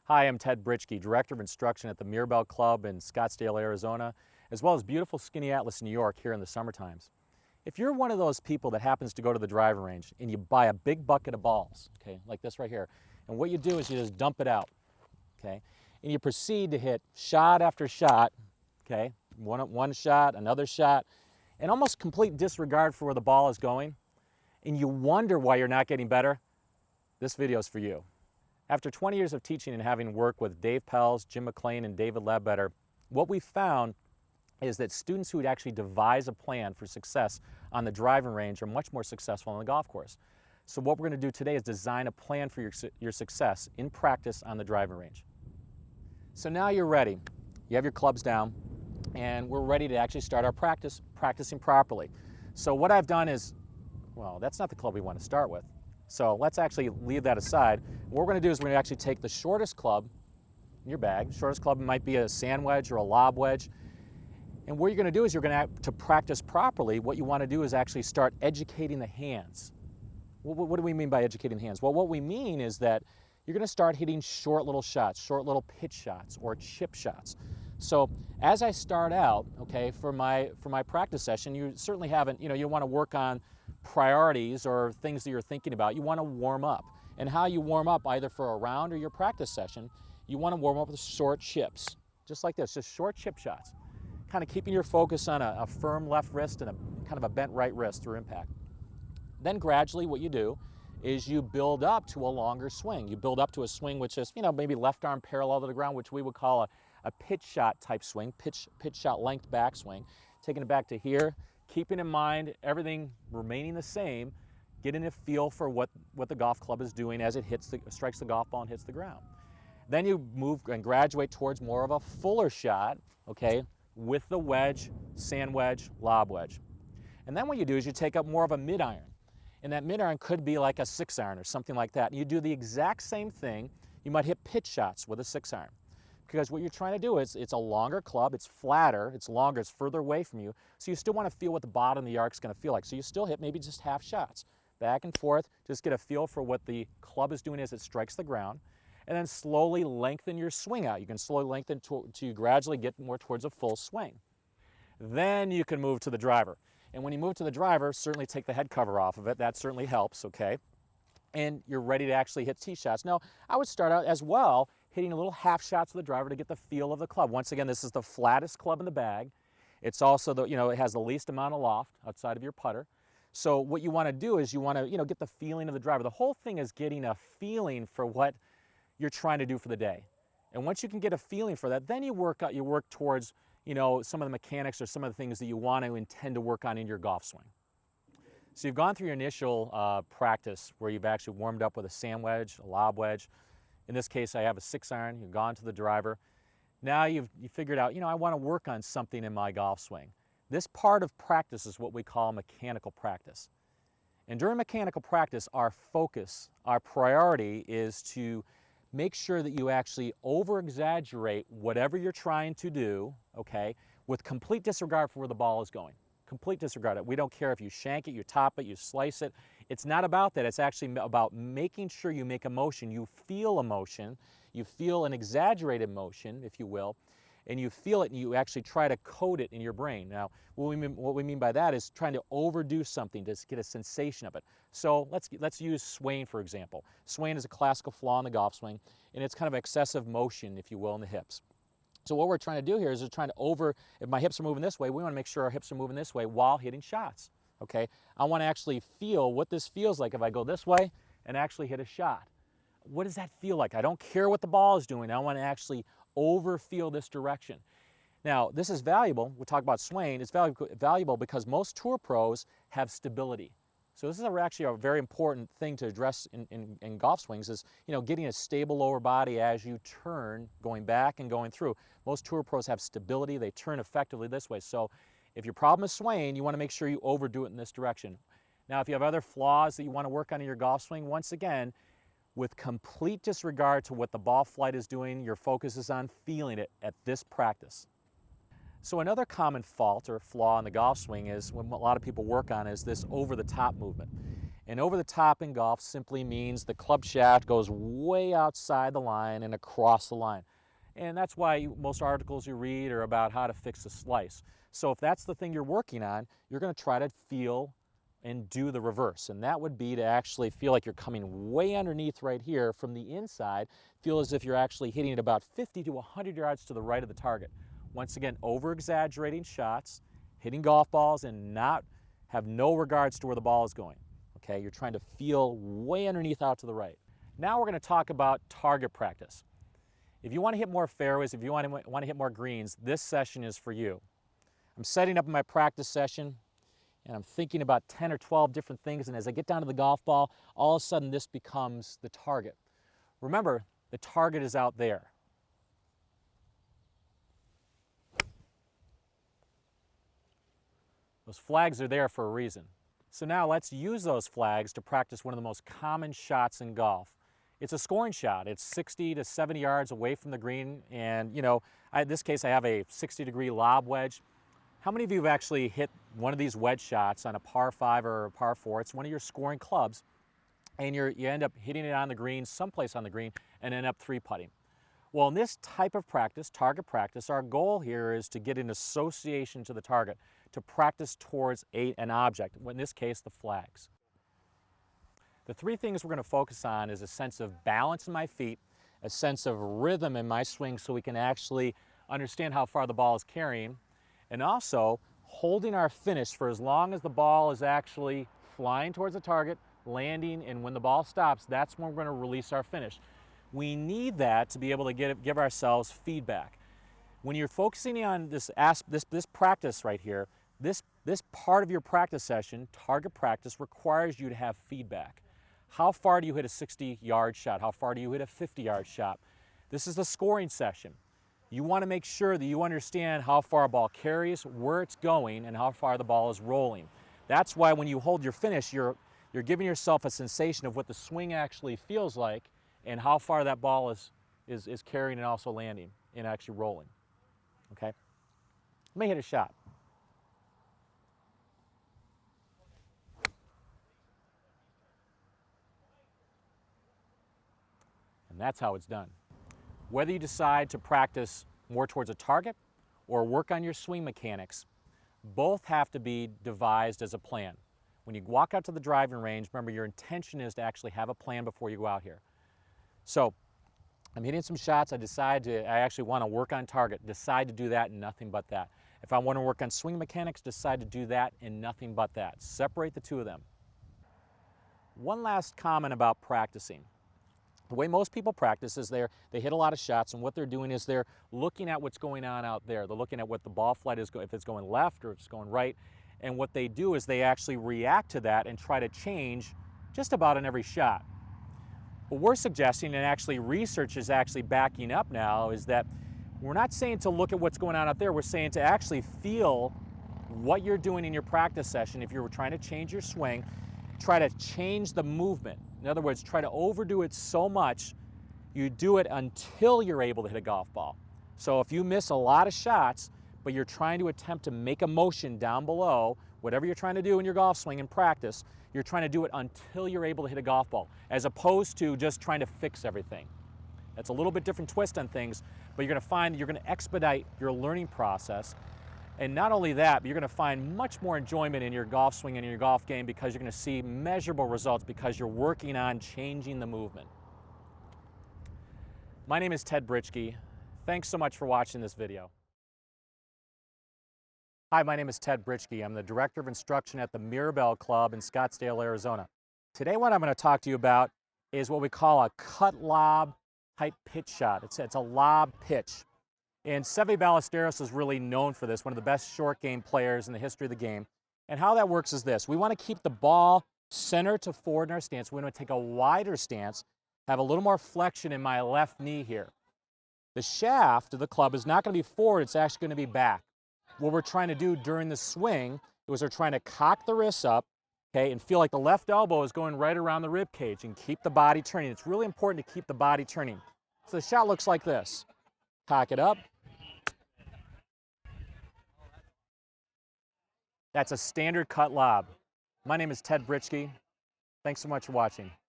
Hi, I'm Ted Britschgi, Director of Instruction at the Mirabel Club in Scottsdale, Arizona, as well as beautiful Skinny Atlas, New York here in the summer times. If you're one of those people that happens to go to the driving range and you buy a big bucket of balls, okay, like this right here, and what you do is you just dump it out, okay, and you proceed to hit shot after shot, okay, one shot, another shot, and almost complete disregard for where the ball is going, and you wonder why you're not getting better, this video is for you. After 20 years of teaching and having worked with Dave Pells, Jim McLean, and David Ledbetter, what we found is that students who would actually devise a plan for success on the driving range are much more successful on the golf course. So what we're going to do today is design a plan for your success in practice on the driving range. So now you're ready. You have your clubs down, and we're ready to actually start our practicing properly. So what I've done is, well, that's not the club we want to start with. So let's actually leave that aside. What we're going to do is we're going to actually take the shortest club in your bag. The shortest club might be a sand wedge or a lob wedge. And what you're going to do is you're going to practice properly, what you want to do is actually start educating the hands. What do we mean by educating the hands? Well, what we mean is that you're going to start hitting short little shots, short little pitch shots or chip shots. So as I start out, okay, for my practice session, you certainly haven't, you want to work on priorities or things that you're thinking about. You want to warm up. And how you warm up, either for a round or your practice session, you want to warm up with short chips, just like this, just short chip shots. Kind of keeping your focus on a firm left wrist and a kind of a bent right wrist through impact. Then gradually what you do is you build up to a longer swing. You build up to a swing which is, maybe left arm parallel to the ground, which we would call a pitch shot type swing, pitch shot length backswing. Taking it back to here, keeping in mind everything remaining the same, getting a feel for what the golf club is doing as it strikes the golf ball and hits the ground. Then you move and graduate towards more of a fuller shot, okay, with the wedge, sand wedge, lob wedge. And then what you do is you take up more of a mid-iron. And that mid-iron could be like a 6-iron or something like that. And you do the exact same thing. You might hit pitch shots with a 6-iron. Because what you're trying to do is, it's a longer club, it's flatter, it's longer, it's further away from you. So you still want to feel what the bottom of the arc is going to feel like. So you still hit maybe just half shots. Back and forth, just get a feel for what the club is doing as it strikes the ground. And then slowly lengthen your swing out. You can slowly lengthen to gradually get more towards a full swing. Then you can move to the driver. And when you move to the driver, certainly take the head cover off of it. That certainly helps, okay? And you're ready to actually hit tee shots. Now, I would start out as well hitting a little half shots with the driver to get the feel of the club. Once again, this is the flattest club in the bag. It's also it has the least amount of loft outside of your putter. So what you want to do is you want to, get the feeling of the driver. The whole thing is getting a feeling for what you're trying to do for the day. And once you can get a feeling for that, then you work towards, some of the mechanics or some of the things that you want to intend to work on in your golf swing. So you've gone through your initial practice where you've actually warmed up with a sand wedge, a lob wedge. In this case, I have a 6-iron. You've gone to the driver. Now you figured out, I want to work on something in my golf swing. This part of practice is what we call mechanical practice. And during mechanical practice, our focus, our priority is to make sure that you actually over-exaggerate whatever you're trying to do, okay, with complete disregard for where the ball is going. Complete disregard it. We don't care if you shank it, you top it, you slice it. It's not about that. It's actually about making sure you make a motion. You feel an exaggerated motion, if you will, and you feel it and you actually try to code it in your brain. Now, what we mean by that is trying to overdo something to get a sensation of it. So let's use swaying, for example. Swaying is a classical flaw in the golf swing, and it's kind of excessive motion, if you will, in the hips. So what we're trying to do here is we're trying to if my hips are moving this way, we want to make sure our hips are moving this way while hitting shots, okay? I want to actually feel what this feels like if I go this way and actually hit a shot. What does that feel like? I don't care what the ball is doing. I want to actually over-feel this direction. Now, this is valuable. We'll talk about swaying. It's valuable because most tour pros have stability. So this is actually a very important thing to address in golf swings is, getting a stable lower body as you turn, going back and going through. Most tour pros have stability. They turn effectively this way. So if your problem is swaying, you want to make sure you overdo it in this direction. Now, if you have other flaws that you want to work on in your golf swing, once again, with complete disregard to what the ball flight is doing, your focus is on feeling it at this practice. So another common fault or flaw in the golf swing is what a lot of people work on is this over-the-top movement. And over the top in golf simply means the club shaft goes way outside the line and across the line. And that's why most articles you read are about how to fix a slice. So if that's the thing you're working on, you're going to try to feel and do the reverse. And that would be to actually feel like you're coming way underneath right here from the inside, feel as if you're actually hitting it about 50 to 100 yards to the right of the target. Once again, over-exaggerating shots, hitting golf balls and have no regards to where the ball is going. Okay, you're trying to feel way underneath out to the right. Now we're going to talk about target practice. If you want to hit more fairways, if you want to hit more greens, this session is for you. I'm setting up my practice session and I'm thinking about 10 or 12 different things, and as I get down to the golf ball, all of a sudden this becomes the target. Remember, the target is out there. Those flags are there for a reason. So now let's use those flags to practice one of the most common shots in golf. It's a scoring shot. It's 60 to 70 yards away from the green, and you know, in this case I have a 60-degree lob wedge. How many of you have actually hit one of these wedge shots on a par 5 or a par 4? It's one of your scoring clubs, and you end up hitting it on the green, someplace on the green, and end up 3-putting. Well, in this type of practice, target practice, our goal here is to get an association to the target, to practice towards an object, in this case, the flags. The three things we're going to focus on is a sense of balance in my feet, a sense of rhythm in my swing so we can actually understand how far the ball is carrying, and also holding our finish for as long as the ball is actually flying towards the target, landing, and when the ball stops, that's when we're going to release our finish. We need that to be able to give ourselves feedback. When you're focusing on this practice right here, this part of your practice session, target practice, requires you to have feedback. How far do you hit a 60-yard shot? How far do you hit a 50-yard shot? This is the scoring session. You want to make sure that you understand how far a ball carries, where it's going, and how far the ball is rolling. That's why when you hold your finish, you're giving yourself a sensation of what the swing actually feels like and how far that ball is carrying and also landing and actually rolling. Okay? Let me hit a shot. And that's how it's done. Whether you decide to practice more towards a target or work on your swing mechanics, both have to be devised as a plan. When you walk out to the driving range, remember your intention is to actually have a plan before you go out here. So I'm hitting some shots, I actually want to work on target, decide to do that and nothing but that. If I want to work on swing mechanics, decide to do that and nothing but that. Separate the two of them. One last comment about practicing. The way most people practice is they hit a lot of shots, and what they're doing is they're looking at what's going on out there. They're looking at what the ball flight is, if it's going left or if it's going right. And what they do is they actually react to that and try to change just about in every shot. What we're suggesting, and actually research is actually backing up now, is that we're not saying to look at what's going on out there. We're saying to actually feel what you're doing in your practice session. If you're trying to change your swing, try to change the movement. In other words, try to overdo it so much you do it until you're able to hit a golf ball. So if you miss a lot of shots, but you're trying to attempt to make a motion down below, whatever you're trying to do in your golf swing in practice, you're trying to do it until you're able to hit a golf ball, as opposed to just trying to fix everything. That's a little bit different twist on things, but you're going to find you're going to expedite your learning process. And not only that, but you're going to find much more enjoyment in your golf swing and in your golf game because you're going to see measurable results because you're working on changing the movement. My name is Ted Britschgi. Thanks so much for watching this video. Hi, my name is Ted Britschgi. I'm the Director of Instruction at the Mirabel Club in Scottsdale, Arizona. Today what I'm going to talk to you about is what we call a cut lob type pitch shot. It's a lob pitch. And Seve Ballesteros is really known for this, one of the best short game players in the history of the game. And how that works is this. We want to keep the ball center to forward in our stance. We want to take a wider stance, have a little more flexion in my left knee here. The shaft of the club is not going to be forward, it's actually going to be back. What we're trying to do during the swing is we're trying to cock the wrists up, okay, and feel like the left elbow is going right around the rib cage and keep the body turning. It's really important to keep the body turning. So the shot looks like this. Cock it up. That's a standard cut lob. My name is Ted Britschgi. Thanks so much for watching.